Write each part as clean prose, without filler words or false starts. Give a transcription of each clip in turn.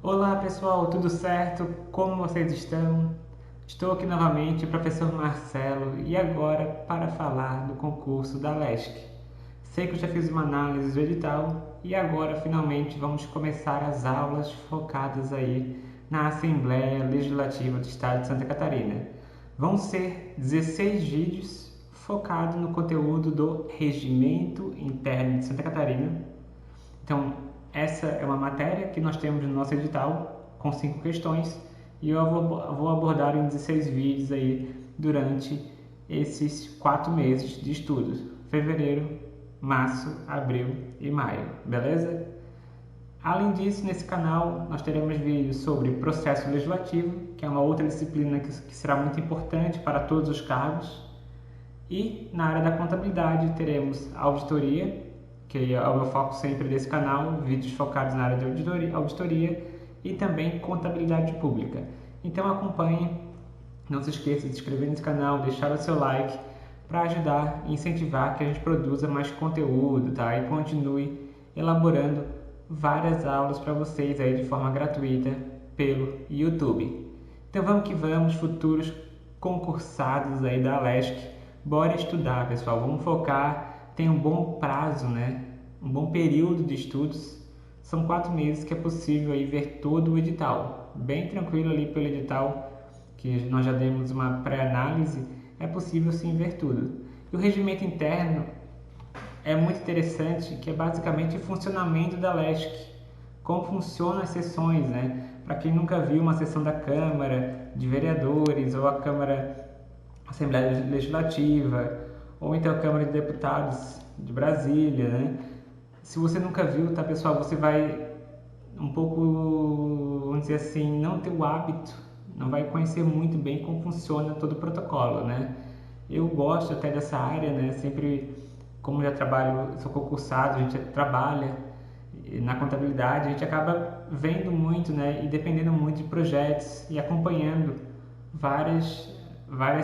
Olá pessoal, tudo certo? Como vocês estão? Estou aqui novamente, o professor Marcelo, e agora para falar do concurso da LESC. Sei que eu já fiz uma análise do edital e agora finalmente vamos começar as aulas focadas aí na Assembleia Legislativa do Estado de Santa Catarina. Vão ser 16 vídeos focados no conteúdo do Regimento Interno de Santa Catarina. Então, essa é uma matéria que nós temos no nosso edital com 5 questões e eu vou abordar em 16 vídeos aí durante esses 4 meses de estudos: fevereiro, março, abril e maio, beleza? Além disso, nesse canal nós teremos vídeos sobre processo legislativo, que é uma outra disciplina que será muito importante para todos os cargos, e na área da contabilidade teremos auditoria, que é o meu foco sempre desse canal, vídeos focados na área de auditoria e também contabilidade pública. Então acompanhe, não se esqueça de se inscrever nesse canal, deixar o seu like para ajudar e incentivar que a gente produza mais conteúdo, tá? E continue elaborando várias aulas para vocês aí de forma gratuita pelo YouTube. Então vamos que vamos, futuros concursados aí da LESC. Bora estudar, pessoal, vamos focar. Tem um bom prazo, né? Um bom período de estudos. São 4 meses que é possível aí ver todo o edital. Bem tranquilo ali pelo edital, que nós já demos uma pré-análise, é possível sim ver tudo. E o regimento interno é muito interessante, que é basicamente o funcionamento da LESC. Como funcionam as sessões, né? Para quem nunca viu uma sessão da Câmara de Vereadores ou a Assembleia Legislativa, ou então a Câmara de Deputados de Brasília, né? Se você nunca viu, tá, pessoal, você vai um pouco, vamos dizer assim, não ter o hábito, não vai conhecer muito bem como funciona todo o protocolo, né? Eu gosto até dessa área, né? Sempre, como já trabalho, sou concursado, a gente trabalha na contabilidade, a gente acaba vendo muito, né? E dependendo muito de projetos e acompanhando várias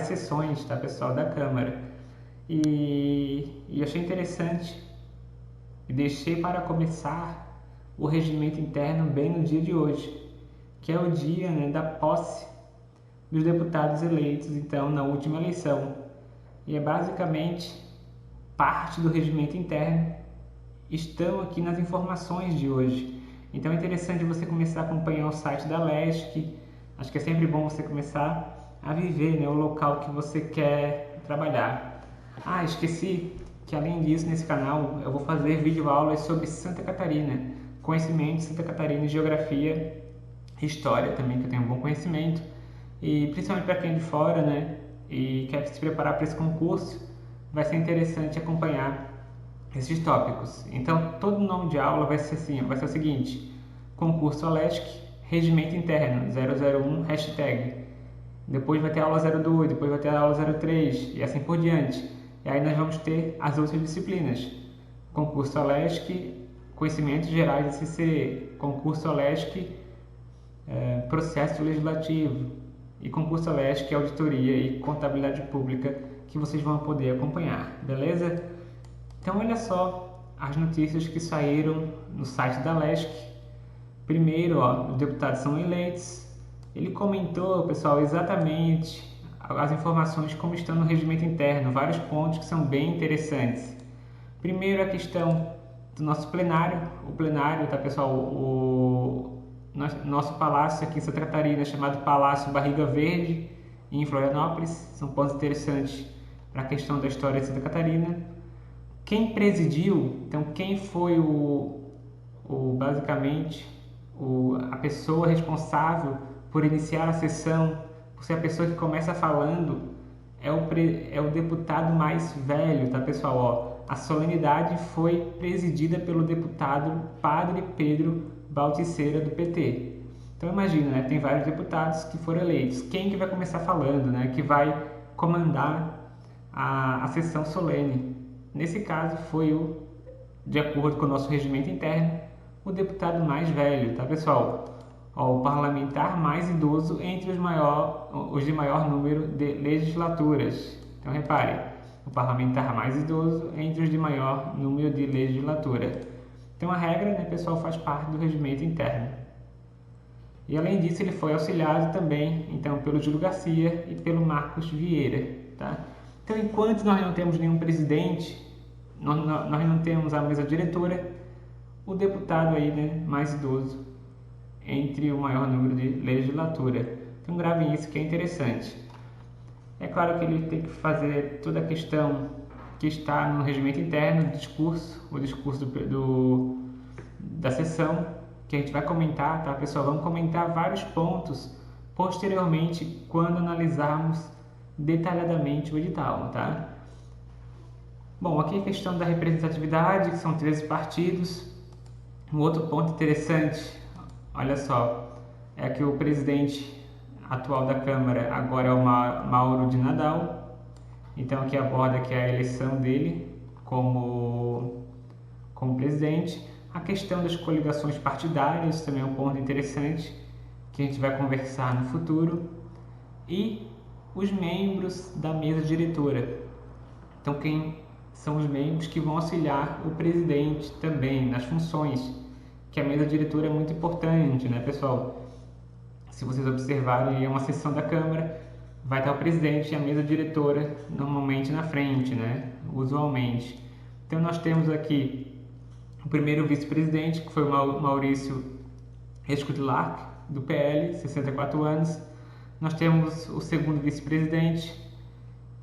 sessões, tá, pessoal, da Câmara. E achei interessante e deixei para começar o regimento interno bem no dia de hoje, que é o dia, né, da posse dos deputados eleitos, então, na última eleição. E é basicamente parte do regimento interno, estão aqui nas informações de hoje. Então é interessante você começar a acompanhar o site da LESC. Acho que é sempre bom você começar a viver, né, o local que você quer trabalhar. Esqueci que além disso, nesse canal eu vou fazer videoaulas sobre Santa Catarina, conhecimento de Santa Catarina, geografia, história também, que eu tenho um bom conhecimento, e principalmente para quem é de fora, né, e quer se preparar para esse concurso, vai ser interessante acompanhar esses tópicos. Então, todo o nome de aula vai ser assim, vai ser o seguinte: concurso ALESC, regimento interno 001, hashtag. Depois vai ter a aula 02, depois vai ter a aula 03 e assim por diante. E aí nós vamos ter as outras disciplinas: concurso ALESC, conhecimentos gerais de CCE, concurso ALESC, processo legislativo, e concurso ALESC, auditoria e contabilidade pública, que vocês vão poder acompanhar, beleza? Então olha só as notícias que saíram no site da LESC. Primeiro, os deputados são eleitos. Ele comentou, pessoal, exatamente as informações como estão no regimento interno, vários pontos que são bem interessantes. Primeiro, a questão do nosso plenário. O plenário, tá, pessoal? O nosso palácio aqui em Santa Catarina é chamado Palácio Barriga Verde, em Florianópolis. São pontos interessantes para a questão da história de Santa Catarina. Quem presidiu, então quem foi basicamente a pessoa responsável por iniciar a sessão, por ser a pessoa que começa falando, é o deputado mais velho, tá, pessoal? A solenidade foi presidida pelo deputado Padre Pedro Balticeira, do PT. Então imagina, né, tem vários deputados que foram eleitos. Quem que vai começar falando, né, que vai comandar a sessão solene? Nesse caso foi de acordo com o nosso regimento interno, o deputado mais velho, tá, pessoal? O parlamentar mais idoso entre os de maior número de legislaturas. Então reparem, o parlamentar mais idoso entre os de maior número de legislatura. Então a regra, né, pessoal, faz parte do regimento interno. E além disso, ele foi auxiliado também então, pelo Júlio Garcia e pelo Marcos Vieira. Tá? Então, enquanto nós não temos nenhum presidente, nós não temos a mesa diretora, o deputado aí, né, mais idoso entre o maior número de legislatura. Então, gravem isso que é interessante. É claro que ele tem que fazer toda a questão que está no regimento interno, o discurso da sessão, que a gente vai comentar, tá, pessoal? Vamos comentar vários pontos posteriormente quando analisarmos detalhadamente o edital, tá? Bom, aqui a questão da representatividade, que são 13 partidos. Um outro ponto interessante, olha só, é que o presidente atual da Câmara agora é o Mauro de Nadal. Então aqui aborda que a eleição dele como presidente. A questão das coligações partidárias também é um ponto interessante que a gente vai conversar no futuro. E os membros da mesa diretora. Então quem são os membros que vão auxiliar o presidente também nas funções, que a mesa diretora é muito importante, né, pessoal? Se vocês observarem, é uma sessão da Câmara, vai estar o presidente e a mesa diretora normalmente na frente, né, usualmente. Então nós temos aqui o primeiro vice-presidente, que foi o Maurício Escudelac, do PL, 64 anos. Nós temos o segundo vice-presidente,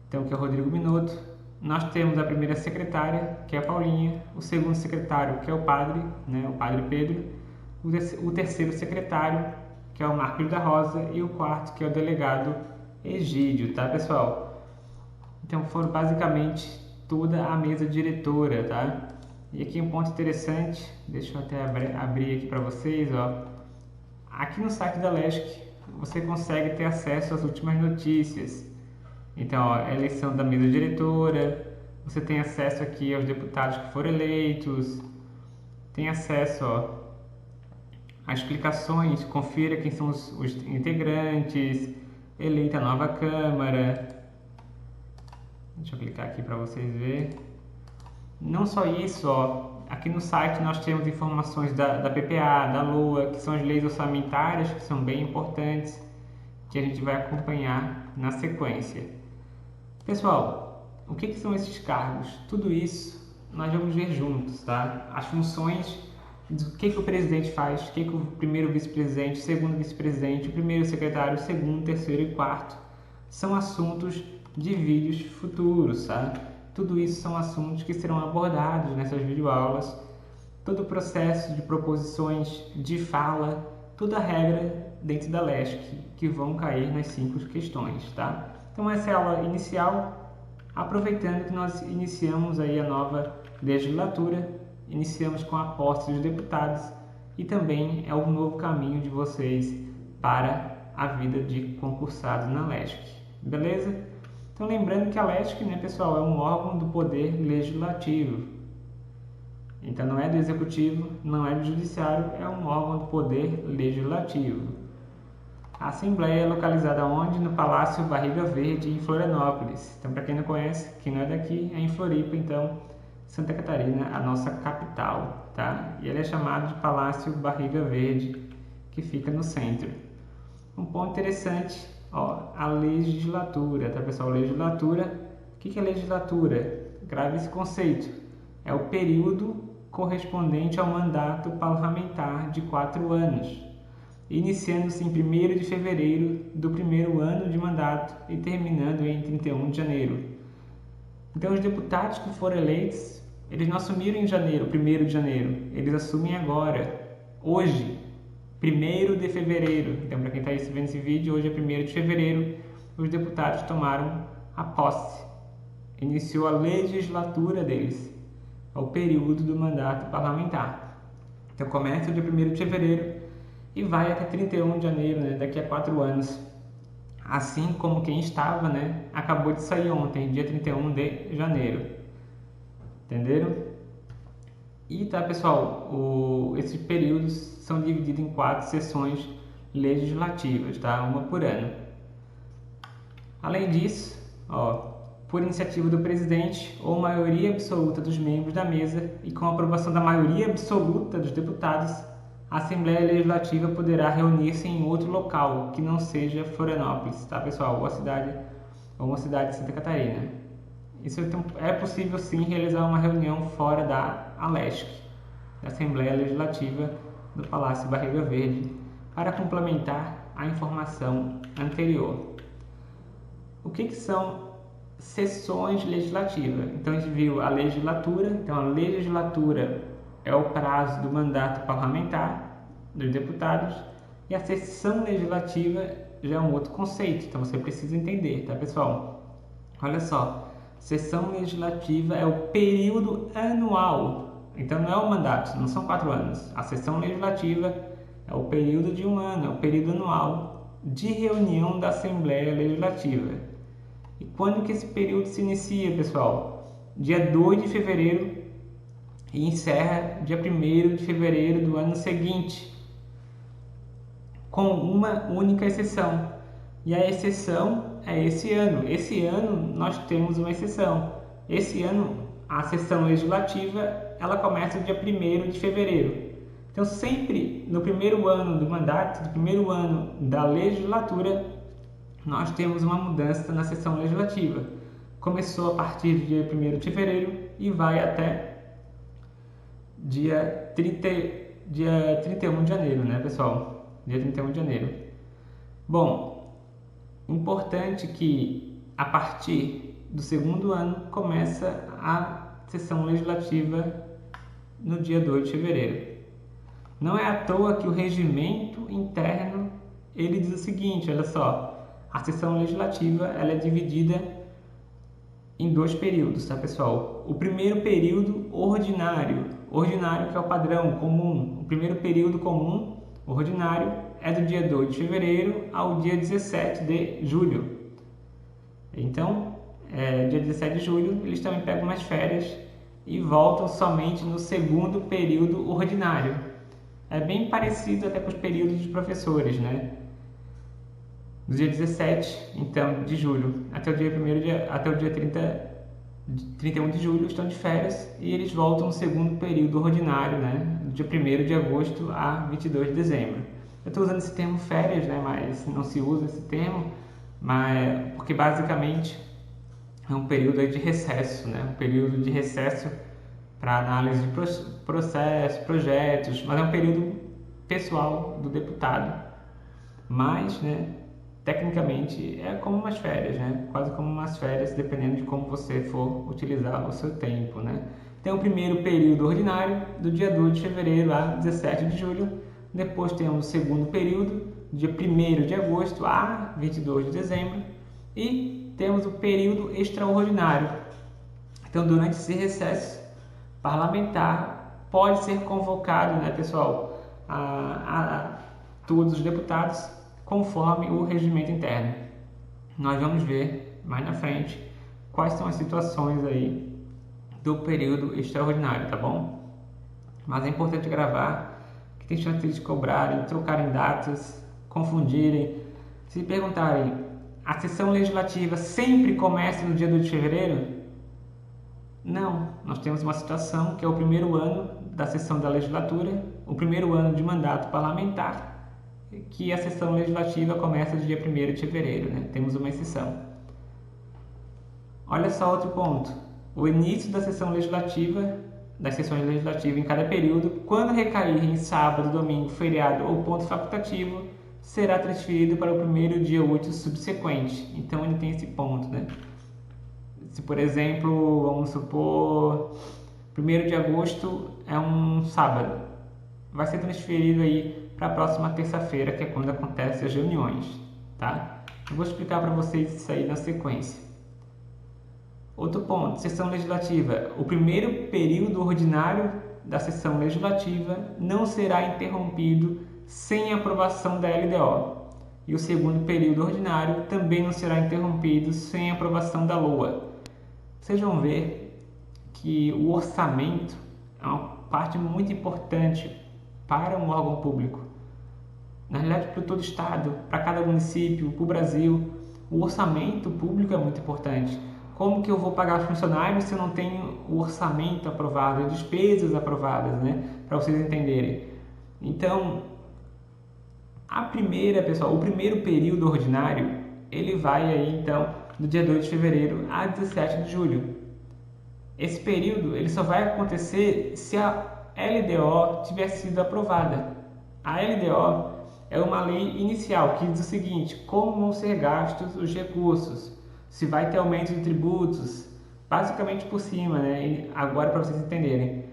então, que é o Rodrigo Minotto. Nós temos a primeira secretária, que é a Paulinha, o segundo secretário, que é o padre, né, o padre Pedro, o terceiro secretário, que é o Marcos da Rosa, e o quarto, que é o delegado Egídio, tá, pessoal? Então, foram basicamente toda a mesa diretora, tá? E aqui um ponto interessante, deixa eu até abrir aqui para vocês, ó. Aqui no site da LESC, você consegue ter acesso às últimas notícias. Então, ó, a eleição da mesa diretora, você tem acesso aqui aos deputados que foram eleitos, tem acesso, ó, às explicações, confira quem são os integrantes, eleita a nova Câmara. Deixa eu clicar aqui para vocês verem. Não só isso, ó, aqui no site nós temos informações da PPA, da LOA, que são as leis orçamentárias, que são bem importantes, que a gente vai acompanhar na sequência. Pessoal, o que são esses cargos? Tudo isso nós vamos ver juntos, tá? As funções, do que o presidente faz, o que o primeiro vice-presidente, o segundo vice-presidente, o primeiro secretário, o segundo, terceiro e quarto, são assuntos de vídeos futuros, tá? Tudo isso são assuntos que serão abordados nessas videoaulas, todo o processo de proposições, de fala, toda a regra dentro da LESC, que vão cair nas 5 questões, tá? Então essa é a aula inicial, aproveitando que nós iniciamos aí a nova legislatura, iniciamos com a posse dos deputados e também é o novo caminho de vocês para a vida de concursados na LESC, beleza? Então lembrando que a LESC, né, pessoal, é um órgão do poder legislativo. Então não é do executivo, não é do judiciário, é um órgão do poder legislativo. A Assembleia é localizada onde? No Palácio Barriga Verde, em Florianópolis. Então, para quem não conhece, quem não é daqui, é em Floripa, então, Santa Catarina, a nossa capital, tá? E ele é chamado de Palácio Barriga Verde, que fica no centro. Um ponto interessante, ó, a legislatura, tá, pessoal? Legislatura, o que é legislatura? Grave esse conceito. É o período correspondente ao mandato parlamentar de 4 anos. Iniciando-se em 1º de fevereiro do primeiro ano de mandato e terminando em 31 de janeiro. Então, os deputados que foram eleitos, eles não assumiram em janeiro, 1º de janeiro, eles assumem agora, hoje, 1º de fevereiro. Então, para quem está vendo esse vídeo, hoje é 1º de fevereiro, os deputados tomaram a posse. Iniciou a legislatura deles, o período do mandato parlamentar. Então, começa dia 1º de fevereiro, e vai até 31 de janeiro, né, daqui a 4 anos. Assim como quem estava, né, acabou de sair ontem, dia 31 de janeiro. Entenderam? E tá, pessoal, esses períodos são divididos em 4 sessões legislativas, tá? Uma por ano. Além disso, ó, por iniciativa do presidente ou maioria absoluta dos membros da mesa e com a aprovação da maioria absoluta dos deputados, a Assembleia Legislativa poderá reunir-se em outro local que não seja Florianópolis, tá, pessoal? Ou uma cidade de Santa Catarina. Isso é possível sim realizar uma reunião fora da ALESC, da Assembleia Legislativa do Palácio Barriga Verde, para complementar a informação anterior. O que são sessões legislativas? Então a gente viu a legislatura, então a legislatura é o prazo do mandato parlamentar dos deputados, e a sessão legislativa já é um outro conceito, então você precisa entender, tá, pessoal? Olha só, sessão legislativa é o período anual, então não é o mandato, não são 4 anos. A sessão legislativa é o período de um ano, é o período anual de reunião da Assembleia Legislativa. E quando que esse período se inicia, pessoal? Dia 2 de fevereiro e encerra dia 1º de fevereiro do ano seguinte, com uma única exceção. E a exceção é esse ano. Esse ano nós temos uma exceção. Esse ano a sessão legislativa ela começa dia 1º de fevereiro. Então sempre no primeiro ano do mandato, no primeiro ano da legislatura, nós temos uma mudança na sessão legislativa. Começou a partir do dia 1º de fevereiro e vai até dia 31 de janeiro, né, pessoal? Dia 31 de janeiro. Bom, importante que a partir do segundo ano começa a sessão legislativa no dia 2 de fevereiro. Não é à toa que o regimento interno ele diz o seguinte, olha só, a sessão legislativa ela é dividida em 2 períodos, tá, pessoal? O primeiro período ordinário que é o padrão comum. O primeiro período comum, ordinário, é do dia 2 de fevereiro ao dia 17 de julho. Então, dia 17 de julho, eles também pegam umas férias e voltam somente no segundo período ordinário. É bem parecido até com os períodos de professores, né? Do dia 17, então, de julho, até o dia 31 de julho estão de férias e eles voltam no segundo período ordinário, né? Do dia 1º de agosto a 22 de dezembro. Eu estou usando esse termo férias, né? Mas não se usa esse termo, porque basicamente é um período de recesso, né? Um período de recesso para análise de processos, projetos, mas é um período pessoal do deputado. Mas, né? Tecnicamente é como umas férias, né? Quase como umas férias, dependendo de como você for utilizar o seu tempo, né? Tem o primeiro período ordinário, do dia 2 de fevereiro a 17 de julho. Depois temos o segundo período, dia 1º de agosto a 22 de dezembro. E temos o período extraordinário. Então, durante esse recesso parlamentar, pode ser convocado, né, pessoal, a todos os deputados, conforme o regimento interno. Nós vamos ver mais na frente quais são as situações aí do período extraordinário, tá bom? Mas é importante gravar, que tem chance de eles cobrarem, trocarem datas, confundirem. Se perguntarem, a sessão legislativa sempre começa no dia 2 de fevereiro? Não, nós temos uma situação que é o primeiro ano da sessão da legislatura, o primeiro ano de mandato parlamentar, que a sessão legislativa começa no dia 1º de fevereiro, né? Temos uma exceção. Olha só outro ponto. O início da sessão legislativa, das sessões legislativas em cada período, quando recair em sábado, domingo, feriado ou ponto facultativo, será transferido para o primeiro dia útil subsequente. Então ele tem esse ponto, né? Se, por exemplo, vamos supor, 1º de agosto é um sábado, vai ser transferido aí para a próxima terça-feira, que é quando acontecem as reuniões, tá? Eu vou explicar para vocês isso aí na sequência. Outro ponto, sessão legislativa. O primeiro período ordinário da sessão legislativa não será interrompido sem aprovação da LDO. E o segundo período ordinário também não será interrompido sem aprovação da LOA. Vocês vão ver que o orçamento é uma parte muito importante para um órgão público. Na realidade, para todo o estado, para cada município, para o Brasil, o orçamento público é muito importante. Como que eu vou pagar funcionários se eu não tenho o orçamento aprovado, as despesas aprovadas, né? Para vocês entenderem. Então, o primeiro período ordinário, ele vai aí então do dia 2 de fevereiro a 17 de julho. Esse período ele só vai acontecer se a LDO tiver sido aprovada. A LDO é uma lei inicial que diz o seguinte: como vão ser gastos os recursos, se vai ter aumento de tributos, basicamente por cima, né? Agora para vocês entenderem.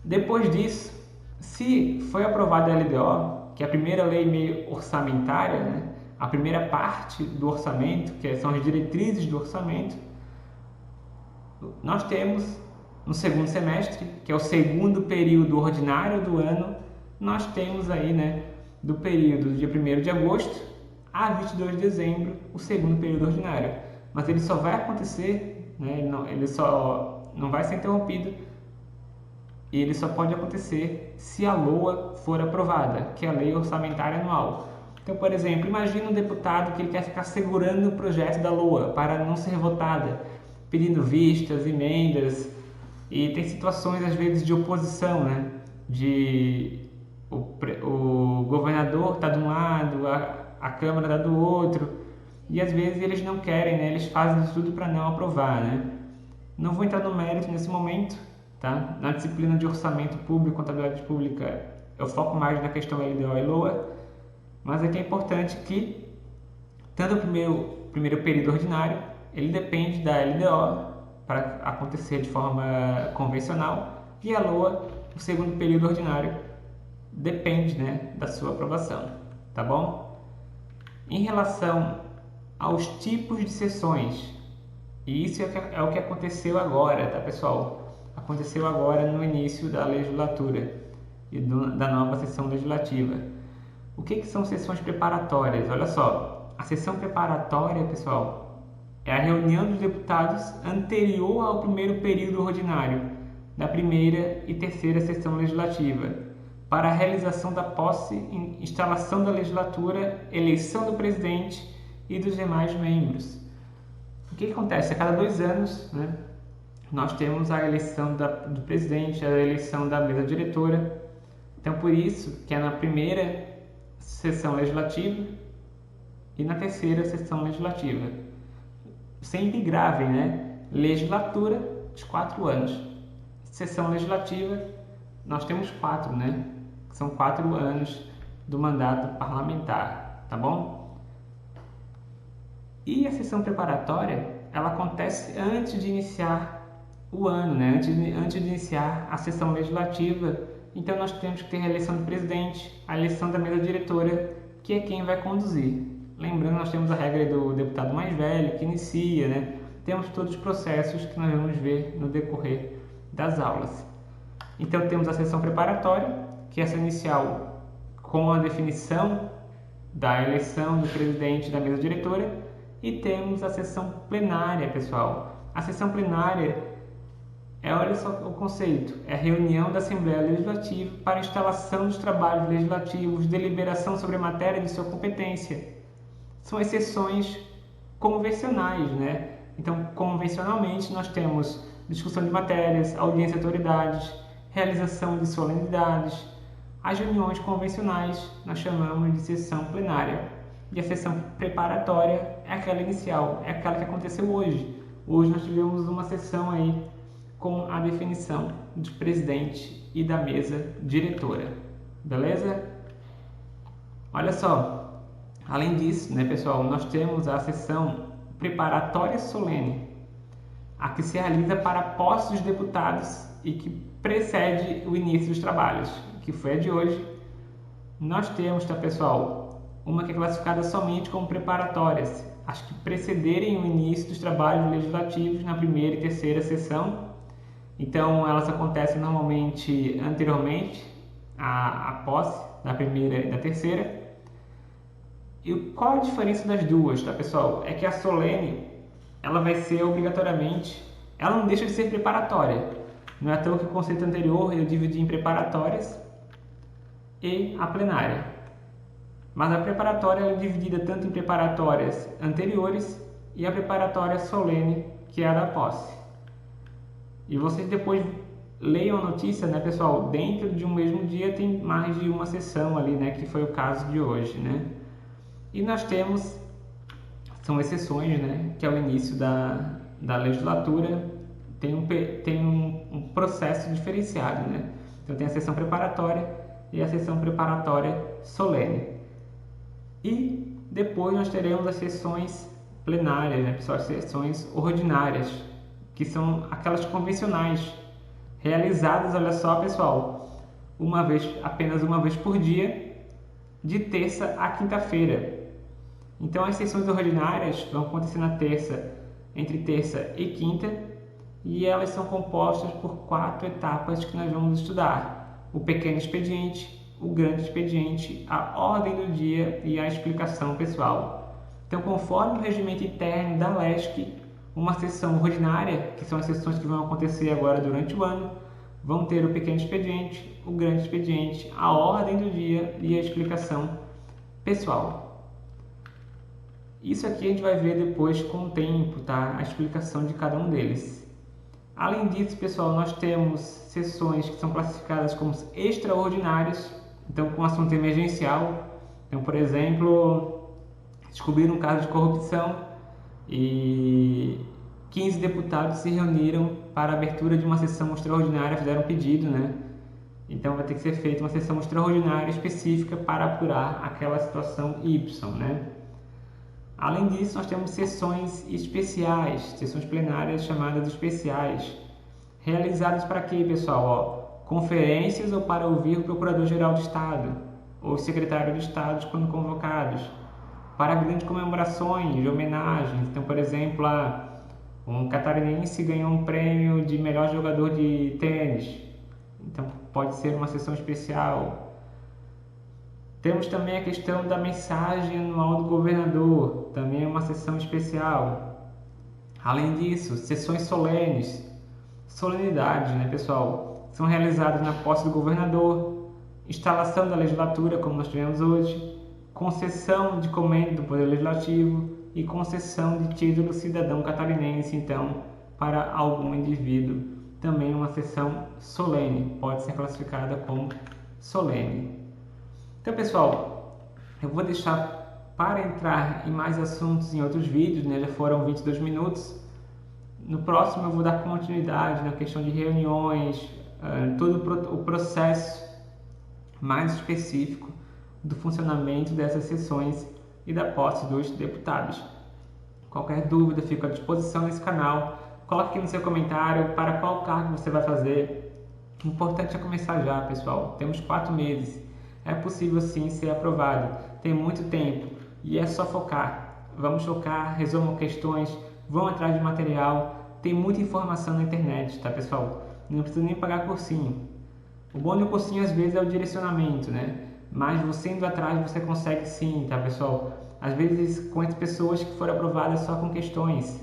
Depois disso, se foi aprovada a LDO, que é a primeira lei meio orçamentária, né? A primeira parte do orçamento, que são as diretrizes do orçamento, nós temos no segundo semestre, que é o segundo período ordinário do ano, nós temos aí, né, do período do dia 1º de agosto a 22 de dezembro, o segundo período ordinário. Mas ele só vai acontecer, né, ele só não vai ser interrompido, e ele só pode acontecer se a LOA for aprovada, que é a Lei Orçamentária Anual. Então, por exemplo, imagina um deputado que ele quer ficar segurando o projeto da LOA para não ser votada, pedindo vistas, emendas, e tem situações às vezes de oposição, né? O governador está de um lado, a Câmara está do outro, e às vezes eles não querem, né? Eles fazem de tudo para não aprovar, né? Não vou entrar no mérito nesse momento, tá? Na disciplina de orçamento público, contabilidade pública, eu foco mais na questão LDO e LOA, mas aqui é importante que tanto o primeiro período ordinário, ele depende da LDO para acontecer de forma convencional, e a LOA, o segundo período ordinário, depende, né, da sua aprovação, tá bom? Em relação aos tipos de sessões, e isso é o que aconteceu agora, tá, pessoal? Aconteceu agora no início da legislatura e da nova sessão legislativa. O que são sessões preparatórias? Olha só, a sessão preparatória, pessoal, é a reunião dos deputados anterior ao primeiro período ordinário da primeira e terceira sessão legislativa, para a realização da posse, instalação da legislatura, eleição do presidente e dos demais membros. O que acontece? A cada 2 anos, né, nós temos a eleição do presidente, a eleição da mesa diretora. Então, por isso que é na primeira sessão legislativa e na terceira sessão legislativa. Sempre gravem, né? Legislatura, de 4 anos. Sessão legislativa, nós temos 4, né? São 4 anos do mandato parlamentar, tá bom? E a sessão preparatória, ela acontece antes de iniciar o ano, né? Antes de iniciar a sessão legislativa. Então nós temos que ter a eleição do presidente, a eleição da mesa diretora, que é quem vai conduzir. Lembrando, nós temos a regra do deputado mais velho, que inicia, né? Temos todos os processos que nós vamos ver no decorrer das aulas. Então temos a sessão preparatória, que é essa inicial com a definição da eleição do presidente e da mesa diretora, e temos a sessão plenária, pessoal. A sessão plenária olha só o conceito, é a reunião da Assembleia Legislativa para instalação dos trabalhos legislativos, deliberação sobre a matéria de sua competência. São as sessões convencionais, né? Então, convencionalmente, nós temos discussão de matérias, audiência de autoridades, realização de solenidades. As reuniões convencionais nós chamamos de sessão plenária. E a sessão preparatória é aquela inicial, é aquela que aconteceu hoje. Hoje nós tivemos uma sessão aí com a definição do presidente e da mesa diretora. Beleza? Olha só, além disso, né, pessoal, nós temos a sessão preparatória solene, a que se realiza para a posse dos deputados e que precede o início dos trabalhos, que foi a de hoje. Nós temos, tá, pessoal, uma que é classificada somente como preparatórias, as que precederem o início dos trabalhos legislativos na primeira e terceira sessão. Então, elas acontecem normalmente anteriormente à posse da primeira e da terceira. E qual a diferença das duas, tá, pessoal? É que a solene, ela vai ser obrigatoriamente, ela não deixa de ser preparatória. Não é à toa que o conceito anterior eu dividi em preparatórias e a plenária. Mas a preparatória é dividida tanto em preparatórias anteriores e a preparatória solene, que é a da posse. E vocês depois leiam a notícia, né, pessoal, dentro de um mesmo dia tem mais de uma sessão ali, né, que foi o caso de hoje, né. E nós temos, são exceções, né, que é o início da legislatura, tem um processo diferenciado, né. Então tem a sessão preparatória e a sessão preparatória solene. E depois nós teremos as sessões plenárias, né, pessoal, as sessões ordinárias, que são aquelas convencionais, realizadas, olha só, pessoal, apenas uma vez por dia, de terça a quinta-feira. Então as sessões ordinárias vão acontecer entre terça e quinta, e elas são compostas por 4 etapas que nós vamos estudar: o pequeno expediente, o grande expediente, a ordem do dia e a explicação pessoal. Então, conforme o regimento interno da LESC, uma sessão ordinária, que são as sessões que vão acontecer agora durante o ano, vão ter o pequeno expediente, o grande expediente, a ordem do dia e a explicação pessoal. Isso aqui a gente vai ver depois com o tempo, tá? A explicação de cada um deles. Além disso, pessoal, nós temos sessões que são classificadas como extraordinárias, então com assunto emergencial. Então, por exemplo, descobriram um caso de corrupção e 15 deputados se reuniram para a abertura de uma sessão extraordinária, fizeram um pedido, né? Então vai ter que ser feita uma sessão extraordinária específica para apurar aquela situação Y, né? Além disso, nós temos sessões especiais, sessões plenárias chamadas especiais, realizadas para quê, pessoal? Conferências ou para ouvir o Procurador-Geral do Estado ou o Secretário de Estado quando convocados, para grandes comemorações, homenagens. Então, por exemplo, um catarinense ganhou um prêmio de melhor jogador de tênis, então pode ser uma sessão especial. Temos também a questão da mensagem anual do governador, também é uma sessão especial. Além disso, sessões solenes, solenidades, né, pessoal, são realizadas na posse do governador, instalação da legislatura, como nós tivemos hoje, concessão de comendo do Poder Legislativo e concessão de título cidadão catarinense, então, para algum indivíduo. Também uma sessão solene, pode ser classificada como solene. Então, pessoal, eu vou deixar para entrar em mais assuntos em outros vídeos, né? Já foram 22 minutos. No próximo eu vou dar continuidade na questão de reuniões, todo o processo mais específico do funcionamento dessas sessões e da posse dos deputados. Qualquer dúvida, fico à disposição nesse canal. Coloque aqui no seu comentário para qual cargo você vai fazer. O importante é começar já, pessoal. Temos 4 meses. É possível sim ser aprovado. Tem muito tempo e é só focar. Vamos focar, resolvam questões, vão atrás de material. Tem muita informação na internet, tá, pessoal? Não precisa nem pagar cursinho. O bom do cursinho às vezes é o direcionamento, né? Mas você indo atrás você consegue sim, tá, pessoal? Às vezes com as pessoas que foram aprovadas só com questões.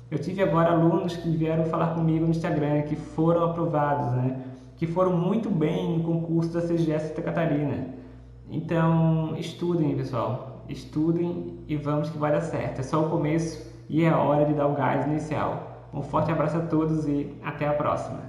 Eu tive agora alunos que vieram falar comigo no Instagram que foram aprovados, né? Que foram muito bem no concurso da CGS Santa Catarina. Então, estudem, pessoal. Estudem e vamos que vai dar certo. É só o começo e é a hora de dar o gás inicial. Um forte abraço a todos e até a próxima.